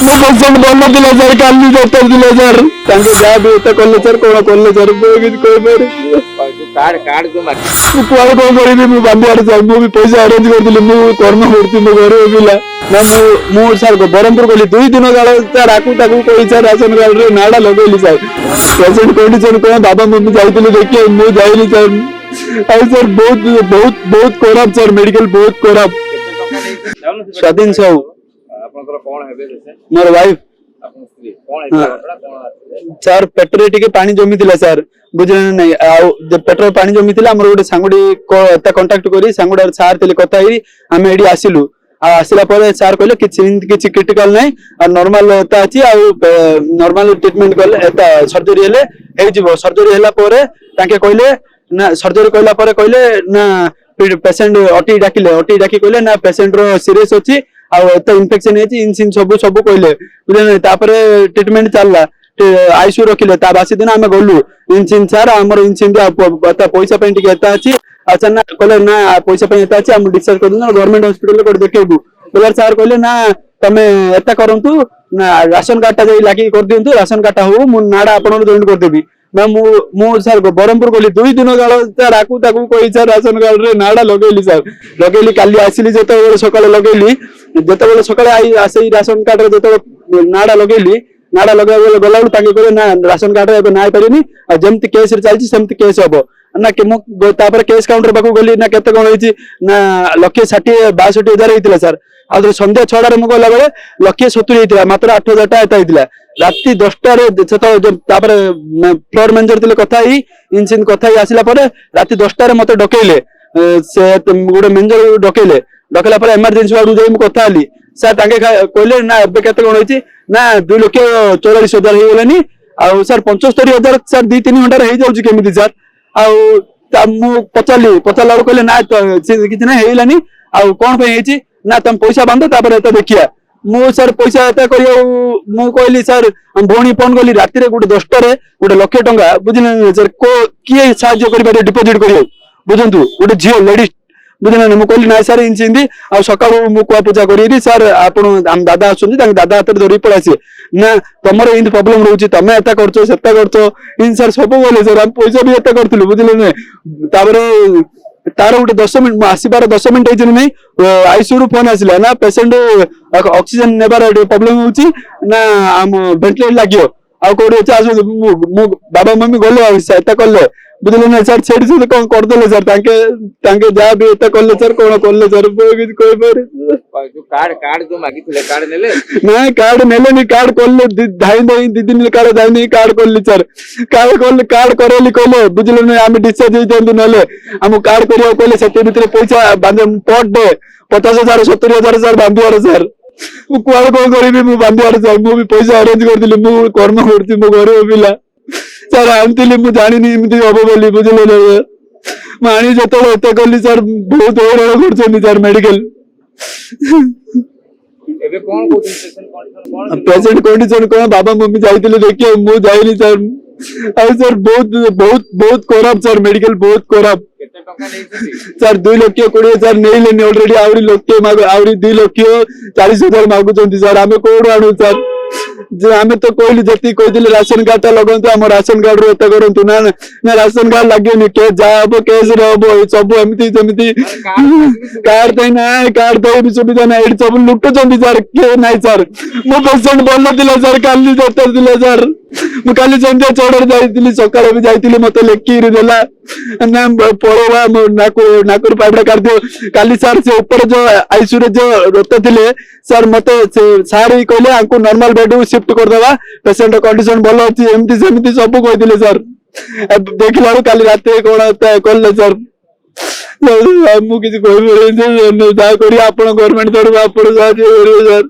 ମୋ ପେସେଣ୍ଟ ଭଲ ଥିଲା ସାର୍, କାଲି ଡକ୍ଟର ଥିଲେ ସାର୍, ତାଙ୍କେ ଯାହା ବି ଏତେ କଲେ ସାର୍, କଣ କଲେ ସାର୍ ମୁଁ କିଛି କହିପାରିବି। ମୁଁ କୁଆଡେ କଣ କରିବି, ମୁଁ ବାନ୍ଧିବାର ସାର୍, ମୁଁ ବି ପଇସା ଆରେଞ୍ଜ କରିଥିଲି, ମୁଁ କର୍ମ କରୁଛି, ମୋ ଘରେ ପିଲା ନା ମୁଁ ସାର୍ ବ୍ରହ୍ମପୁର ଗଲି 2 ଦିନ କାଳ ସାର୍, ଆକୁ ତାକୁ କହି ସାର୍ ରାସନ କାର୍ଡରେ ନାଡା ଲଗେଇଲି ସାର୍। ପେସେଣ୍ଟ କଣ୍ଡିସନ କଣ ବାବା ମମି ଯାଇଥିଲି ଦେଖିବା, ମୁଁ ଯାଇନି ସାର୍। ଆଉ ସାର୍ ବହୁତ ବହୁତ ବହୁତ ଖରାପ ସାର୍, ମେଡିକାଲ ବହୁତ ଖରାପ। ସ୍ୱାଧୀନ ସାହୁ ମୋର ୱାଇଫ ସାର୍, ପେଟରେ ଟିକେ ପାଣି ଜମିଥିଲା ସାର୍, ବୁଝିଲେ ନା ନାଇଁ। ଆଉ ପେଟରେ ପାଣି ଜମିଥିଲା, ଆମର ଗୋଟେ ସାଙ୍ଗଟି କଣ୍ଟାକ୍ଟ କରି ସାଙ୍ଗଟା ସାର୍ ଥିଲେ, କଥା ହେଇ ଆମେ ଏଠି ଆସିଲୁ। ଆଉ ଆସିଲା ପରେ ସାର୍ କହିଲେ କିଛି କ୍ରିଟିକାଲ ନାହିଁ, ଆଉ ନର୍ମାଲ ଏଟା ଅଛି, ଆଉ ନର୍ମାଲ ଟ୍ରିଟମେଣ୍ଟ କଲେ ଏଟା ସର୍ଜରୀ ହେଲେ ହେଇଯିବ। ସର୍ଜରୀ ହେଲା ପରେ ତାଙ୍କେ କହିଲେ ନା, ସର୍ଜରୀ କହିଲା ପରେ କହିଲେ ନା ପେସେଣ୍ଟ ଓଟି ଡାକି କହିଲେ ନା ପେସେଣ୍ଟ ର ସିରିୟସ ଅଛି, ଆଉ ଏତେ ଇନଫେକ୍ସନ ହେଇଛି, ଇନସିନ୍ ସବୁ କହିଲେ, ବୁଝିଲେ। ତାପରେ ଟ୍ରିଟମେଣ୍ଟ ଚାଲିଲା, ଆଇସିୟୁ ରଖିଲେ। ତା ବାସି ଦିନ ଆମେ ଗଲୁ, ଇନସିନ୍ ସାର୍ ଆମର ଇନସିନ୍ ପଇସା ପାଇଁ ଟିକେ ଏଟା ଅଛି। ଆଚ୍ଛା ନା, କହିଲେ ନା ପଇସା ପାଇଁ ଏଟା ଅଛି, ଆମେ ଡିସଚାର୍ଜ କରିଦେବୁ, ଗଭର୍ଣ୍ଣମେଣ୍ଟ ହସ୍ପିଟାଲ କୋଉଠି ଦେଖେଇବୁ। ବୋଲେ ସାର୍ କହିଲେ ନା ତମେ ଏଟା କରନ୍ତୁ, ନା ରାସନ କାର୍ଡ ଟା ଯାଇ ଲାଗି କରିଦିଅନ୍ତୁ, ରାସନ କାର୍ଡ ଟା ହଉ, ମୁଁ ନାଡା ଆପଣଙ୍କୁ ଜଏଣ୍ଟ କରିଦେବି। ନା ମୁଁ ସାର୍ ବ୍ରହ୍ମପୁର ଗଲି 2 ଦିନ କାଳ ସାର୍, ଆକୁ ତାକୁ କହି ସାର୍ ରାସନ କାର୍ଡ ରେ ନାଡା ଲଗେଇଲି ସାର୍, ଲଗେଇଲି। କାଲି ଆସିଲି ଯେତେବେଳେ ସକାଳେ ଲଗେଇଲି, ଯେତେବେଳେ ସକାଳେ ସେଇ ରାସନ କାର୍ଡ ରେ ଯେତେବେଳେ ନାଡା ଲଗେଇଲି, ନାଡା ଲଗେଇବା ଗଲାବେଳକୁ ତାଙ୍କେ କହିଲେ ନା ରାସନ କାର୍ଡ ଏବେ ନା ପାରିନି, ଆଉ ଯେମିତି କେସ୍ ରେ ଚାଲିଛି ସେମିତି କେସ୍ ହବ ନା। ମୁଁ ତାପରେ କେସ୍ କାଉଣ୍ଟର ପାଖକୁ ଗଲି, ନା କେତେ କଣ ହେଇଛି, ନା 1,62,000 ହେଇଥିଲା ସାର୍। ଆଉ ସନ୍ଧ୍ୟା 6ଟାରେ ମୁଁ ଗଲା ବେଳେ 1,70,000 ହେଇଥିଲା, ମାତ୍ର 8,000 ଟା ଏଟା ହେଇଥିଲା। ରାତି 10ଟାରେ ତାପରେ ଫ୍ଲୋର ମ୍ୟାନେଜର ଥିଲେ, କଥା ହେଇ ଇନସିନ୍ କଥା ହେଇ ଆସିଲା ପରେ ରାତି 10ଟାରେ ମତେ ଡକେଇଲେ, ସେ ଗୋଟେ ମ୍ୟାନେଜର ଡକେଇଲେ। ଡକେଇଲା ପରେ ଏମର୍ଜେନ୍ସି ୱାର୍ଡକୁ ଯାଇ ମୁଁ କଥା ହେଲି ସାର୍, ତାଙ୍କେ କହିଲେ ନା ଏବେ କେତେ କଣ ହେଇଛି, ନା 2,44,000 ହେଇଗଲାନି। ଆଉ ସାର୍ 75,000 ସାର୍ 2-3 ଘଣ୍ଟାରେ ହେଇଯାଉଛି କେମିତି ସାର୍। ଆଉ ମୁଁ ପଚାରିଲା ବେଳକୁ କହିଲେ ନା କିଛି ନାହିଁ, ହେଇଗଲାନି। ଆଉ କଣ ପାଇଁ ହେଇଛି, ନା ତମେ ପଇସା ବାନ୍ଧ ତାପରେ ଏଟା ଦେଖିବା। ମୁଁ ସାର୍ ପଇସା ଏଟା କରିବାକୁ ମୁଁ କହିଲି ସାର୍, ଭଉଣୀ ଫୋନ କଲି ରାତିରେ ଗୋଟେ 10ଟାରେ, ଗୋଟେ 1,00,000 ଟଙ୍କା, ବୁଝିଲେ ସାର୍, କିଏ ସାହାଯ୍ୟ କରିପାରିବ ଡିପୋଜିଟ କରିବାକୁ, ବୁଝନ୍ତୁ, ଗୋଟେ ଝିଅ ଲେଡିଜ, ବୁଝିଲେ ନା। ମୁଁ କହିଲି ନାଇଁ ସାର୍ ଇନସିନ୍ତି, ଆଉ ସକାଳୁ ମୁଁ କୁଆ ପୂଜା କରିବି ସାର୍, ଆପଣ ଆମ ଦାଦା ଆସୁଛନ୍ତି, ତାଙ୍କ ଦାଦା ହାତରେ ଧରିକି ପଳେଇ ଆସିବେ। ନା ତମର ଏମିତି ପ୍ରୋବ୍ଲେମ ରହୁଛି, ତମେ ଏଟା କରୁଛ ସେଟା କରୁଛ, ଇନ୍ ସାର୍ ସବୁ ଗଲେ ସାର୍, ଆମେ ପଇସା ବି ଏଟା କରିଥିଲୁ, ବୁଝିଲେ ନା। ତାପରେ ତାର ଗୋଟେ 10 ମିନିଟ୍, ଆସିବାର 10 ମିନିଟ୍ ହେଇଛି ନାଇଁ, ଆଇସିୟୁ ରୁ ଫୋନ ଆସିଲା, ନା ପେସେଣ୍ଟ ଅକ୍ସିଜେନ ନେବାର ପ୍ରୋବ୍ଲେମ ହଉଛି, ନା ଆମ ଭେଣ୍ଟିଲେଟର ଲାଗିବ, ଆଉ କୋଉଠି ଅଛି ଆସନ୍ତୁ। ମୁଁ ବାବା ମମି ଗଲେ, ଆଉ ଏଟା କଲେ, ବୁଝିଲେ ନା ସାର୍। ସେଠି ସେ କଣ କରିଦେଲେ ସାର୍, ତାଙ୍କେ ଯାହା ବି ଏଟା କଲେ ସାର୍, କଣ କଲେ ସାର୍ କିଛି କହିପାରିବି। ନାଇଁ କାର୍ଡ ନେଲେନି, କାର୍ଡ କଲେ ଧାଇ 2 ଦିନ କାର୍ଡ ଯାଇନି, କାର୍ଡ କଲି ସାର୍। କାର୍ଡ କରେଇଲି, କହିଲେ ବୁଝିଲେ ନା, ଆମେ ଡିସଚାର୍ଜ ହେଇଥାନ୍ତୁ, ନହେଲେ ଆମକୁ କାର୍ଡ କରିବାକୁ କହିଲେ। ସେଠି ଭିତରେ ପଇସା ପର ଡେ 50,000 70,000 ସାର୍ ବାନ୍ଧିବାର ସାର୍। ମୁଁ କୁଆଡେ କଣ କରିବି, ମୁଁ ବାନ୍ଧିବାର ସାର୍, ମୁଁ ବି ପଇସା ଆରେଞ୍ଜ କରିଥିଲି, ମୁଁ କର୍ମ କରୁଛି, ମୋ ଘରେ ପିଲା ସାର୍ ଆଣିଥିଲି, ମୁଁ ଜାଣିନି ଏମିତି ହବ ବୋଲି, ବୁଝିଲେ ନା। ମୁଁ ଆଣି ଯେତେବେଳେ ଏତେ କଲି ସାର୍, ବହୁତ ହଇରାଣ କରୁଛନ୍ତି ସାର୍ ମେଡିକାଲ। ପେସେଣ୍ଟ କଣ୍ଡିସନ କଣ, ବାବା ମମି ଯାଇଥିଲେ ଦେଖିବା, ମୁଁ ଯାଇନି ସାର୍। ଆଉ ସାର୍ ବହୁତ ବହୁତ ବହୁତ ଖରାପ ସାର୍, ମେଡିକାଲ ବହୁତ ଖରାପ ସାର୍। 2,20,000 ସାର୍ ନେଇଲେନି ଅଲରେଡି, ଆହୁରି 2,40,000 ମାଗୁଛନ୍ତି ସାର୍। ଆମେ କୋଉଠୁ ଆଣୁ ସାର୍, ଯେ ଆମେ ତ କହିଲୁ, ଯେତିକି କହିଥିଲେ ରାସନ କାର୍ଡ ଟା ଲଗାନ୍ତୁ, ଆମ ରାସନ କାର୍ଡ ରୁ ଏତେ କରନ୍ତୁ, ନା ନା ରାସନ କାର୍ଡ ଲାଗିବନି, ଯାହା ହବ କେସ୍ ରେ ହବ, ସବୁ ଏମିତି ସେମିତି। କାର୍ଡ ପାଇଁ ନାଇଁ, କାର୍ଡ ପାଇଁ ବି ସୁବିଧା ନାହିଁ, ଏଠି ସବୁ ଲୁଟୁଛନ୍ତି ସାର୍, କିଏ ନାହିଁ ସାର୍। ମୋ ପେସେଣ୍ଟ ଭଲ ଥିଲା ସାର୍, କାଲି ଡକ୍ଟର ଥିଲା ସାର୍। ମୁଁ କାଲି ସନ୍ଧ୍ୟା 6ଟାରେ ଯାଇଥିଲି, ସକାଳେ ବି ଯାଇଥିଲି, ମତେ ଲେଖିକି ଦେଲା, ନା ପଳେଇବା, ନାକରୁ ପାଇପଟା କାଢିଦିଅ। କାଲି ସାର୍ ସେ ଉପରେ ଯୋଉ ଆଇସିୟୁ ରେ ଯୋଉ ଡକ୍ଟର ଥିଲେ ସାର୍, ମତେ ସାର୍ ହିଁ କହିଲେ ଆଙ୍କୁ ନର୍ମାଲ ବେଡ୍ କୁ ସିଫ୍ଟ କରିଦେବା, ପେସେଣ୍ଟ କଣ୍ଡିସନ ଭଲ ଅଛି, ଏମିତି ସେମିତି ସବୁ କହିଥିଲେ ସାର୍। ଦେଖିଲା ବେଳକୁ କାଲି ରାତିରେ କଣ କଲେ ସାର୍। ମୁଁ କିଛି କହିପାରିବିନି, ଯାହା କରିବି ଆପଣ ଗଭର୍ଣ୍ଣମେଣ୍ଟ ତରଫରୁ ଆପଣ ସାହାଯ୍ୟ କରିବେ ସାର୍।